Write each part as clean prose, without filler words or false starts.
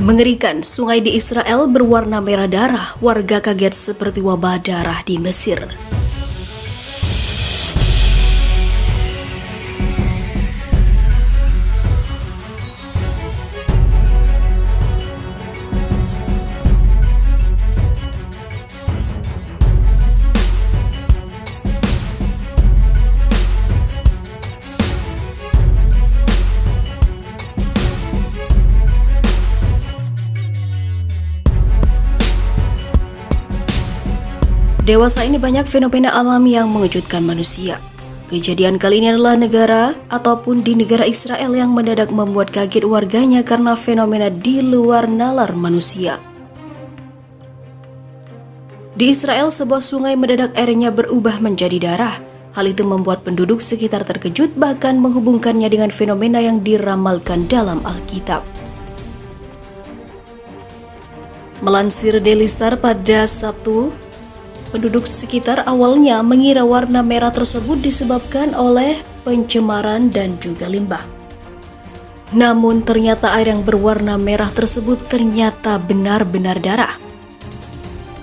Mengerikan, sungai di Israel berwarna merah darah, warga kaget seperti wabah darah di Mesir. Dewasa ini banyak fenomena alam yang mengejutkan manusia. Kejadian kali ini adalah di negara Israel yang mendadak membuat kaget warganya karena fenomena di luar nalar manusia. Di Israel, sebuah sungai mendadak airnya berubah menjadi darah. Hal itu membuat penduduk sekitar terkejut, bahkan menghubungkannya dengan fenomena yang diramalkan dalam Alkitab. Melansir Daily Star pada Sabtu, penduduk sekitar awalnya mengira warna merah tersebut disebabkan oleh pencemaran dan juga limbah. Namun ternyata air yang berwarna merah tersebut ternyata benar-benar darah.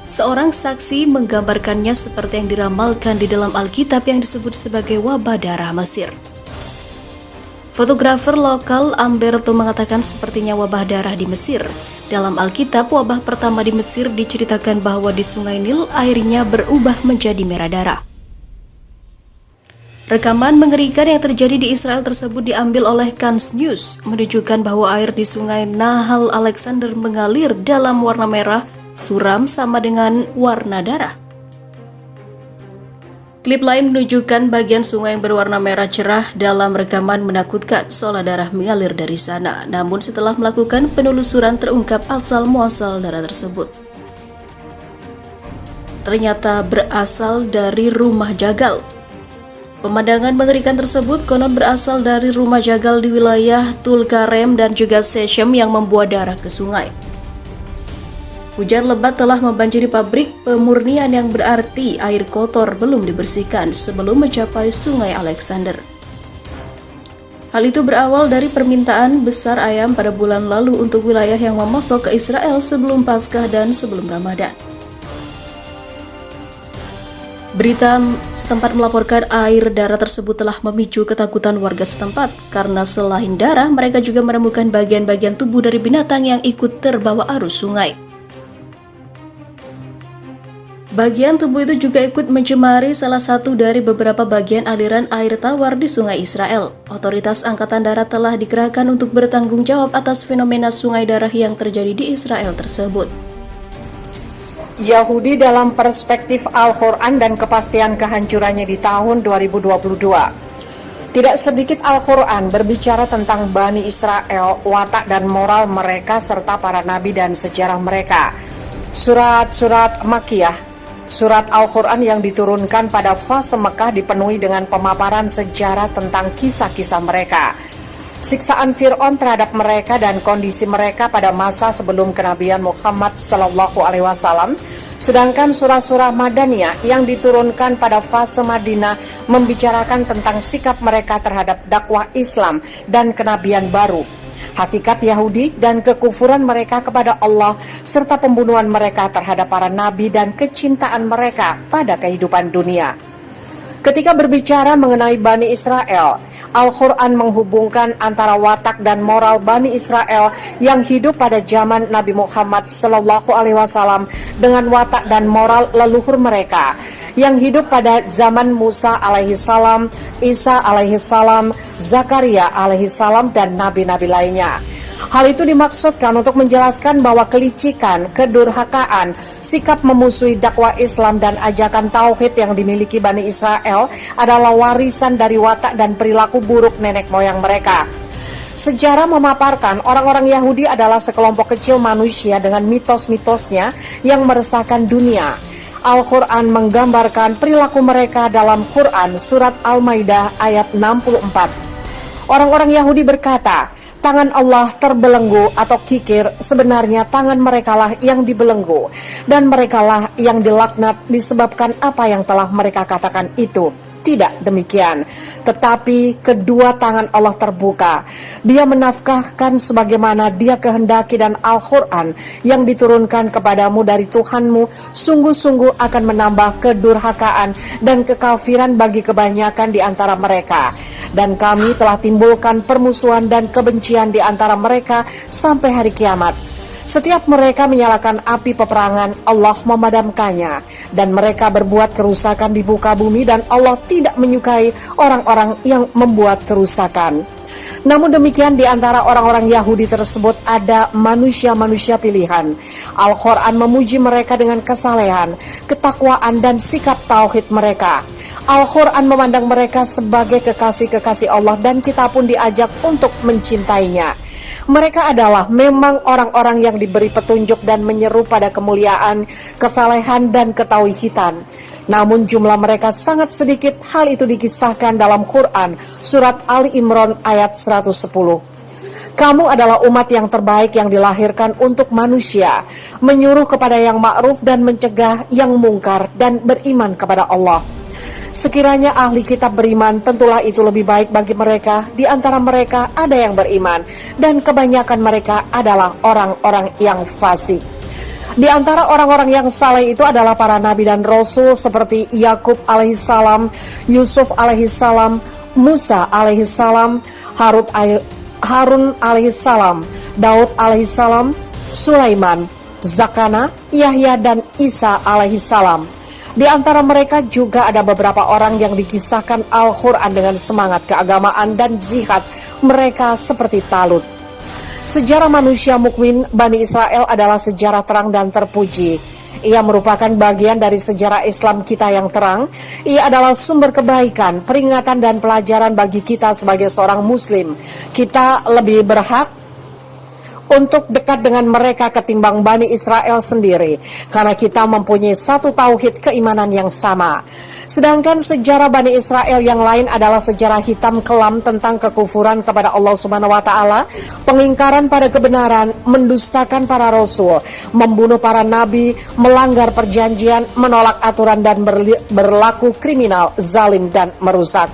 Seorang saksi menggambarkannya seperti yang diramalkan di dalam Alkitab yang disebut sebagai wabah darah Mesir. Fotografer lokal Amberto mengatakan sepertinya wabah darah di Mesir. Dalam Alkitab, wabah pertama di Mesir diceritakan bahwa di Sungai Nil airnya berubah menjadi merah darah. Rekaman mengerikan yang terjadi di Israel tersebut diambil oleh Kans News, menunjukkan bahwa air di Sungai Nahal Alexander mengalir dalam warna merah suram sama dengan warna darah. Klip lain menunjukkan bagian sungai yang berwarna merah cerah. Dalam rekaman menakutkan, seolah darah mengalir dari sana. Namun setelah melakukan penelusuran terungkap asal-muasal darah tersebut. Ternyata berasal dari rumah jagal. Pemandangan mengerikan tersebut konon berasal dari rumah jagal di wilayah Tulkarem dan juga Shechem yang membuang darah ke sungai. Hujan lebat telah membanjiri pabrik pemurnian yang berarti air kotor belum dibersihkan sebelum mencapai Sungai Alexander. Hal itu berawal dari permintaan besar ayam pada bulan lalu untuk wilayah yang memasok ke Israel sebelum Paskah dan sebelum Ramadan. Berita setempat melaporkan air darah tersebut telah memicu ketakutan warga setempat karena selain darah, mereka juga menemukan bagian-bagian tubuh dari binatang yang ikut terbawa arus sungai. Bagian tubuh itu juga ikut mencemari salah satu dari beberapa bagian aliran air tawar di Sungai Israel. Otoritas Angkatan Darat telah dikerahkan untuk bertanggung jawab atas fenomena sungai darah yang terjadi di Israel tersebut. Yahudi dalam perspektif Al-Quran dan kepastian kehancurannya di tahun 2022. Tidak sedikit Al-Quran berbicara tentang Bani Israel, watak dan moral mereka serta para nabi dan sejarah mereka. Surat-surat Makkiyah, surat Al-Quran yang diturunkan pada fase Mekah dipenuhi dengan pemaparan sejarah tentang kisah-kisah mereka, siksaan Fir'aun terhadap mereka dan kondisi mereka pada masa sebelum kenabian Muhammad SAW. Sedangkan surah-surah Madaniyah yang diturunkan pada fase Madinah membicarakan tentang sikap mereka terhadap dakwah Islam dan kenabian baru, hakikat Yahudi dan kekufuran mereka kepada Allah, serta pembunuhan mereka terhadap para nabi dan kecintaan mereka pada kehidupan dunia. Ketika berbicara mengenai Bani Israel, Al-Quran menghubungkan antara watak dan moral Bani Israel yang hidup pada zaman Nabi Muhammad SAW dengan watak dan moral leluhur mereka yang hidup pada zaman Musa alaihissalam, Isa alaihissalam, Zakaria alaihissalam, dan nabi-nabi lainnya. Hal itu dimaksudkan untuk menjelaskan bahwa kelicikan, kedurhakaan, sikap memusuhi dakwah Islam dan ajakan tauhid yang dimiliki Bani Israel adalah warisan dari watak dan perilaku buruk nenek moyang mereka. Sejarah memaparkan orang-orang Yahudi adalah sekelompok kecil manusia dengan mitos-mitosnya yang meresahkan dunia. Al-Quran menggambarkan perilaku mereka dalam Quran surat Al-Maidah ayat 64. Orang-orang Yahudi berkata, tangan Allah terbelenggu atau kikir, sebenarnya tangan merekalah yang dibelenggu, dan merekalah yang dilaknat disebabkan apa yang telah mereka katakan itu. Tidak demikian, tetapi kedua tangan Allah terbuka. Dia menafkahkan sebagaimana Dia kehendaki, dan Al-Quran yang diturunkan kepadamu dari Tuhanmu sungguh-sungguh akan menambah kedurhakaan dan kekafiran bagi kebanyakan di antara mereka. Dan kami telah timbulkan permusuhan dan kebencian di antara mereka sampai hari kiamat. Setiap mereka menyalakan api peperangan, Allah memadamkannya, dan mereka berbuat kerusakan di muka bumi, dan Allah tidak menyukai orang-orang yang membuat kerusakan. Namun demikian, di antara orang-orang Yahudi tersebut ada manusia-manusia pilihan. Al-Quran memuji mereka dengan kesalehan, ketakwaan, dan sikap tauhid mereka. Al-Quran memandang mereka sebagai kekasih-kekasih Allah, dan kita pun diajak untuk mencintainya. Mereka adalah memang orang-orang yang diberi petunjuk dan menyeru pada kemuliaan, kesalehan, dan ketauhidan. Namun jumlah mereka sangat sedikit. Hal itu dikisahkan dalam Quran surat Ali Imran ayat 110. Kamu adalah umat yang terbaik yang dilahirkan untuk manusia, menyuruh kepada yang ma'ruf dan mencegah yang mungkar, dan beriman kepada Allah. Sekiranya ahli kitab beriman, tentulah itu lebih baik bagi mereka. Di antara mereka ada yang beriman, dan kebanyakan mereka adalah orang-orang yang fasik. Di antara orang-orang yang saleh itu adalah para nabi dan rasul seperti Yakub alaihissalam, Yusuf alaihissalam, Musa alaihissalam, Harun alaihissalam, Daud alaihissalam, Sulaiman, Zakana, Yahya, dan Isa alaihissalam. Di antara mereka juga ada beberapa orang yang dikisahkan Al-Quran dengan semangat keagamaan dan jihad mereka seperti Talut. Sejarah manusia mukmin Bani Israel adalah sejarah terang dan terpuji. Ia merupakan bagian dari sejarah Islam kita yang terang. Ia adalah sumber kebaikan, peringatan, dan pelajaran bagi kita sebagai seorang muslim. Kita lebih berhak untuk dekat dengan mereka ketimbang Bani Israel sendiri, karena kita mempunyai satu tauhid keimanan yang sama. Sedangkan sejarah Bani Israel yang lain adalah sejarah hitam kelam tentang kekufuran kepada Allah Subhanahu wa Ta'ala, pengingkaran pada kebenaran, mendustakan para rasul, membunuh para nabi, melanggar perjanjian, menolak aturan, dan berlaku kriminal, zalim, dan merusak.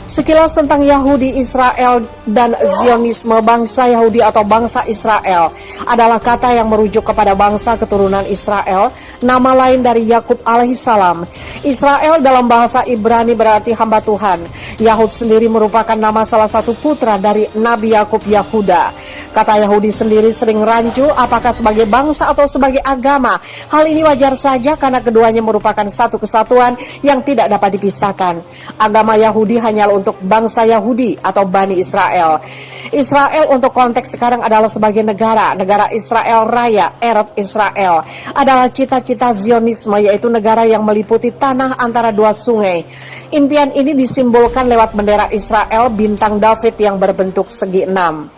Sekilas tentang Yahudi, Israel, dan Zionisme. Bangsa Yahudi atau bangsa Israel adalah kata yang merujuk kepada bangsa keturunan Israel, nama lain dari Yakub alaihissalam. Israel dalam bahasa Ibrani berarti hamba Tuhan. Yahud sendiri merupakan nama salah satu putra dari Nabi Yakub, Yahuda. Kata Yahudi sendiri sering rancu apakah sebagai bangsa atau sebagai agama. Hal ini wajar saja karena keduanya merupakan satu kesatuan yang tidak dapat dipisahkan. Agama Yahudi hanyalah untuk bangsa Yahudi atau Bani Israel. Israel untuk konteks sekarang adalah sebagai negara Israel Raya, Eretz Israel, adalah cita-cita Zionisme, yaitu negara yang meliputi tanah antara dua sungai. Impian ini disimbolkan lewat bendera Israel, bintang David yang berbentuk segi enam.